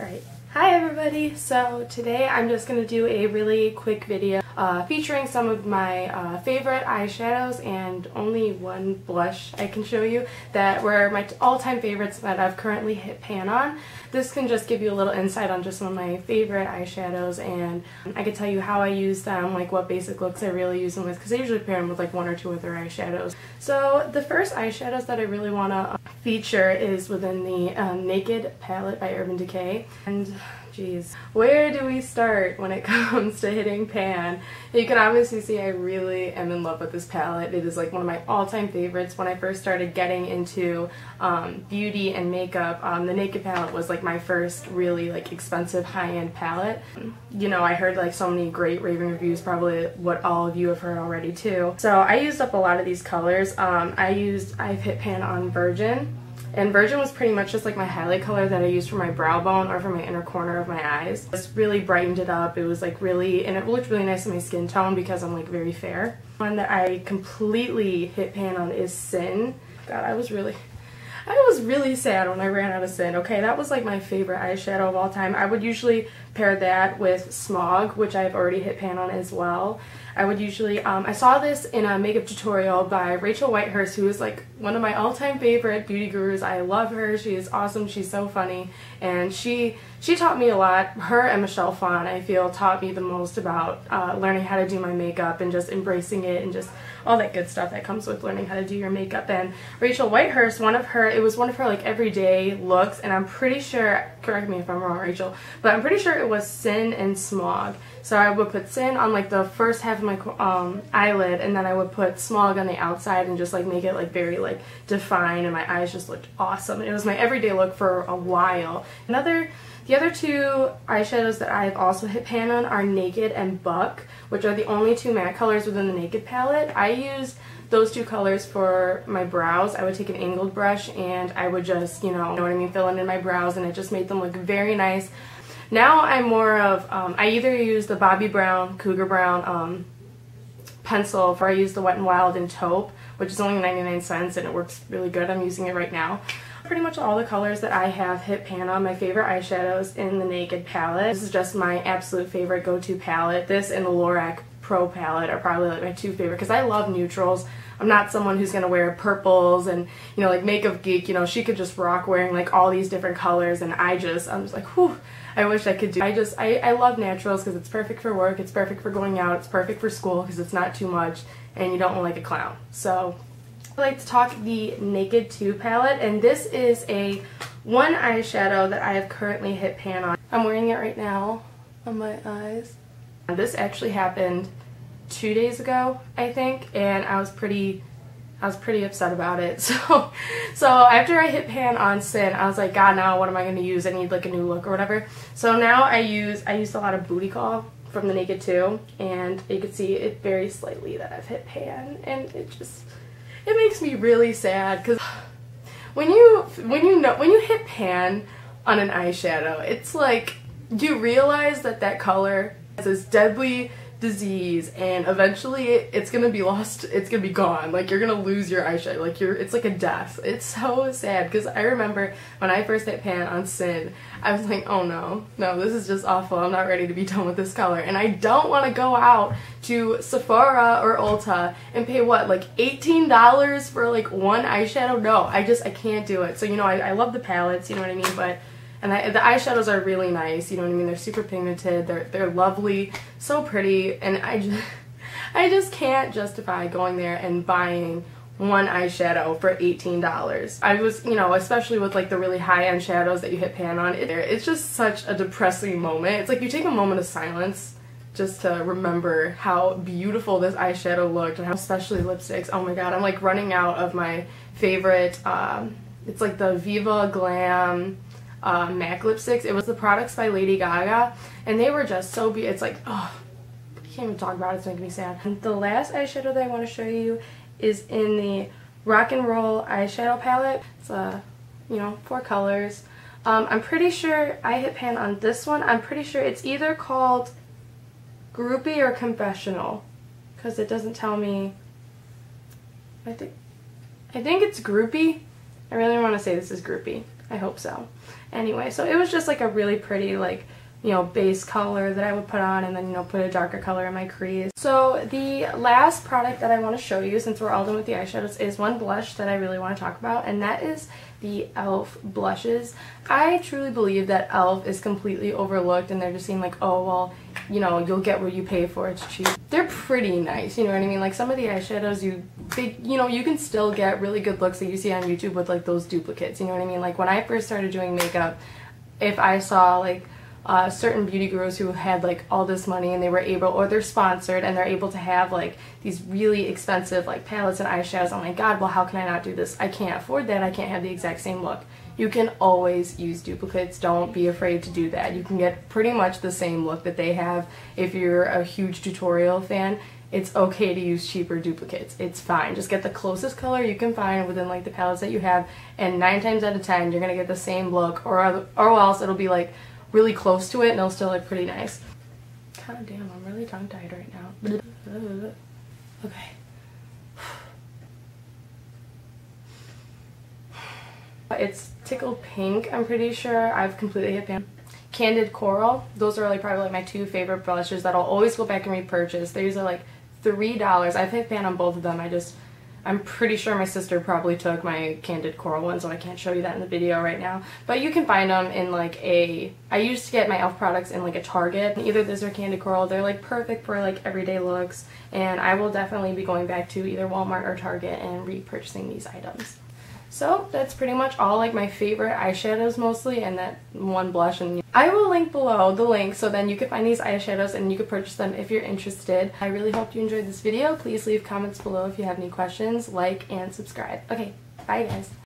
Alright, hi everybody! So today I'm just going to do a really quick video featuring some of my favorite eyeshadows and only one blush I can show you that were my all-time favorites that I've currently hit pan on. This can just give you a little insight on just some of my favorite eyeshadows, and I can tell you how I use them, like what basic looks I really use them with, because I usually pair them with like one or two other eyeshadows. So the first eyeshadows that I really want to feature is within the Naked palette by Urban Decay. And geez, where do we start when it comes to hitting pan? You can obviously see I really am in love with this palette. It is like one of my all-time favorites. When I first started getting into beauty and makeup, the Naked palette was like my first really like expensive high-end palette. You know, I heard like so many great raving reviews, probably what all of you have heard already too. So I used up a lot of these colors. I've hit pan on Virgin. And Virgin was pretty much just like my highlight color that I used for my brow bone or for my inner corner of my eyes. It just really brightened it up. It was like really, and it looked really nice on my skin tone because I'm like very fair. One that I completely hit pan on is Sin. God, I was really sad when I ran out of Sin. Okay, that was like my favorite eyeshadow of all time. I would usually pair that with Smog, which I've already hit pan on as well. I would usually, I saw this in a makeup tutorial by Rachel Whitehurst, who is like one of my all-time favorite beauty gurus. I love her. She is awesome. She's so funny. And she taught me a lot. Her and Michelle Phan, I feel, taught me the most about learning how to do my makeup and just embracing it and just all that good stuff that comes with learning how to do your makeup. And Rachel Whitehurst, it was one of her like everyday looks, and I'm pretty sure, correct me if I'm wrong, Rachel, but I'm pretty sure it was Sin and Smog. So I would put Sin on like the first half of my eyelid, and then I would put Smog on the outside and just like make it like very like defined, and my eyes just looked awesome. It was my everyday look for a while. The other two eyeshadows that I've also hit pan on are Naked and Buck, which are the only two matte colors within the Naked palette. I use those two colors for my brows. I would take an angled brush and I would just, you know what I mean, fill in my brows, and it just made them look very nice. Now I'm more of, I either use the Bobbi Brown, Cougar Brown pencil, or I use the Wet n Wild in Taupe, which is only 99 cents and it works really good. I'm using it right now. Pretty much all the colors that I have hit pan on, my favorite eyeshadows in the Naked palette. This is just my absolute favorite go-to palette. This and the Lorac Pro palette are probably like my two favorite, because I love neutrals. I'm not someone who's gonna wear purples, and you know, like Makeup Geek, you know, she could just rock wearing like all these different colors, and I'm just like, whew, I wish I could do. I love naturals because it's perfect for work, it's perfect for going out, it's perfect for school because it's not too much, and you don't look like a clown. So I like to talk the Naked 2 palette, and this is one eyeshadow that I have currently hit pan on. I'm wearing it right now on my eyes. And this actually happened 2 days ago, I think, and I was pretty upset about it. So after I hit pan on Sin, I was like, God, now what am I going to use? I need like a new look or whatever. So now I used a lot of Booty Call from the Naked 2, and you can see it very slightly that I've hit pan, and it makes me really sad, because when you hit pan on an eyeshadow, it's like you realize that color has this deadly disease, and eventually it's gonna be lost, it's gonna be gone, like you're gonna lose your eyeshadow, like it's like a death. It's so sad, because I remember when I first hit pan on Sin, I was like, oh no, this is just awful, I'm not ready to be done with this color, and I don't want to go out to Sephora or Ulta and pay what, like $18 for like one eyeshadow? No, I can't do it. So you know, I love the palettes, you know what I mean, and the eyeshadows are really nice, you know what I mean, they're super pigmented, they're lovely, so pretty, and I just can't justify going there and buying one eyeshadow for $18. I was, you know, especially with like the really high-end shadows that you hit pan on, it's just such a depressing moment. It's like you take a moment of silence just to remember how beautiful this eyeshadow looked, and how, especially lipsticks, oh my god, I'm like running out of my favorite, it's like the Viva Glam MAC lipsticks. It was the products by Lady Gaga, and they were just so beautiful. It's like, oh, I can't even talk about it, it's making me sad. And the last eyeshadow that I want to show you is in the Rock and Roll eyeshadow palette. It's you know, 4 colors. I'm pretty sure I hit pan on this one. I'm pretty sure it's either called Groupie or Confessional, because it doesn't tell me. I think it's Groupie. I really want to say this is Groupie. I hope so. Anyway, so it was just like a really pretty, like, you know, base color that I would put on, and then, you know, put a darker color in my crease. So the last product that I want to show you, since we're all done with the eyeshadows, is one blush that I really want to talk about, and that is the e.l.f. blushes. I truly believe that e.l.f. is completely overlooked, and they're just saying like, oh, well, you know, you'll get what you pay for, it's cheap. They're pretty nice, you know what I mean? Like, some of the eyeshadows, you know, you can still get really good looks that you see on YouTube with like those duplicates, you know what I mean? Like, when I first started doing makeup, if I saw like certain beauty gurus who had like all this money and they were able, or they're sponsored and they're able to have like these really expensive like palettes and eyeshadows, I'm like, God, well, how can I not do this? I can't afford that. I can't have the exact same look. You can always use duplicates. Don't be afraid to do that. You can get pretty much the same look that they have. If you're a huge tutorial fan, it's okay to use cheaper duplicates. It's fine. Just get the closest color you can find within like the palettes that you have, and 9 times out of 10 you're gonna get the same look, or else it'll be like really close to it and it'll still look pretty nice. God damn, I'm really tongue-tied right now. Okay. It's Tickled Pink, I'm pretty sure. I've completely hit pan. Candid Coral. Those are like probably like my 2 favorite blushes that I'll always go back and repurchase. These are like $3. I've hit pan on both of them. I'm pretty sure my sister probably took my Candid Coral one, so I can't show you that in the video right now. But you can find them in like I used to get my e.l.f. products in like a Target. Either this or Candid Coral. They're like perfect for like everyday looks, and I will definitely be going back to either Walmart or Target and repurchasing these items. So that's pretty much all like my favorite eyeshadows mostly, and that one blush, and I will link below the link so then you can find these eyeshadows and you can purchase them if you're interested. I really hope you enjoyed this video. Please leave comments below if you have any questions, like and subscribe. Okay, bye guys.